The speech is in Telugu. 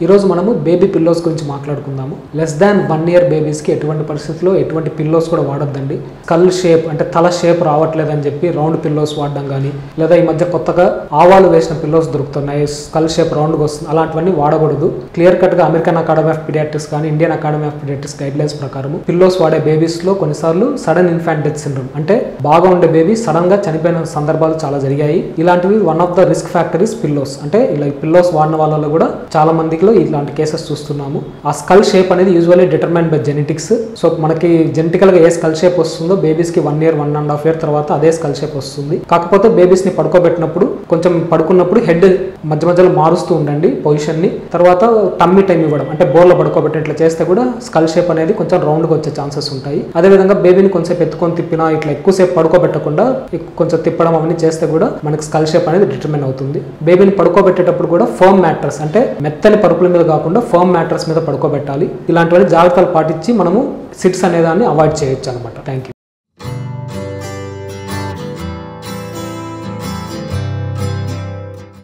ఈ రోజు మనము బేబీ పిల్లోస్ గురించి మాట్లాడుకుందాము. లెస్ దాన్ 1 year బేబీస్ కి ఎటువంటి పరిస్థితుల్లో ఎటువంటి పిల్లోస్ కూడా వాడొద్దండి. స్కల్ షేప్ అంటే తల షేప్ రావట్లేదని చెప్పి రౌండ్ పిల్లోస్ వాడడం కానీ, లేదా ఈ మధ్య కొత్తగా ఆవాలు వేసిన పిల్లోస్ దొరుకుతున్నాయి, స్కల్ షేప్ రౌండ్గా వస్తుంది, అలాంటివన్నీ వాడకూడదు. క్లియర్ కట్ గా అమెరికన్ అకాడమీ ఆఫ్ పీడియాట్రిక్స్ కానీ Indian academy of paediatrics guidelines ప్రకారం పిల్లోస్ వాడే బేబీస్ లో కొన్నిసార్లు సడన్ ఇన్ఫాంట్ డెత్ సిండ్రోమ్ అంటే బాగా ఉండే బేబీ సడన్ గా చనిపోయిన సందర్భాలు చాలా జరిగాయి. ఇలాంటివి one of the risk factories pillows. అంటే ఇలా పిల్లోస్ వాడిన వాళ్ళలో కూడా చాలా మందిలో ఇలాంటి కేసెస్ చూస్తున్నాము. ఆ స్కల్ షేప్ అనేది usually determined by genetics. So మనకి జెనెటికల్ గా ఏ స్కల్ షేప్ వస్తుందో బేబీస్ కి 1 year 1.5 year తర్వాత అదే స్కల్ షేప్ వస్తుంది. కాకపోతే బేబీస్ ని పడుకోబెట్టినప్పుడు కొంచెం పడుకున్నప్పుడు హెడ్ మధ్య మధ్యలో మారుస్తూ ఉండండి పొజిషన్ ని. తర్వాత టమ్మీ టైం ఇవ్వడం అంటే బోర్లో పడుకోబెట్టినట్లు చేస్తే కూడా స్కల్ షేప్ అనేది కొంచెం రౌండ్ గా వచ్చే ఛాన్సెస్ ఉంటాయి. అదే విధంగా బేబీని కొంచెం ఎత్తుకొని తిప్పినా ఇట్లా ఎక్కువసేపు పడుకోబెట్టకుండా కొంచెం తిప్పడం అవన్నీ చేస్తే కూడా మనకి స్కల్ షేప్ అనేది డిటర్మైన్ అవుతుంది. బేబీని పడుకోబెట్టేటప్పుడు కూడా ఫర్మ్ మ్యాట్రస్ అంటే మెత్తని పరుపుల మీద కాకుండా ఫర్మ్ మ్యాట్రస్ మీద పడుకోబెట్టాలి. ఇలాంటివన్నీ జాగ్రత్తలు పాటించి మనము సిట్స్ అనేదాన్ని అవాయిడ్ చేయొచ్చు అనమాట. Thank you.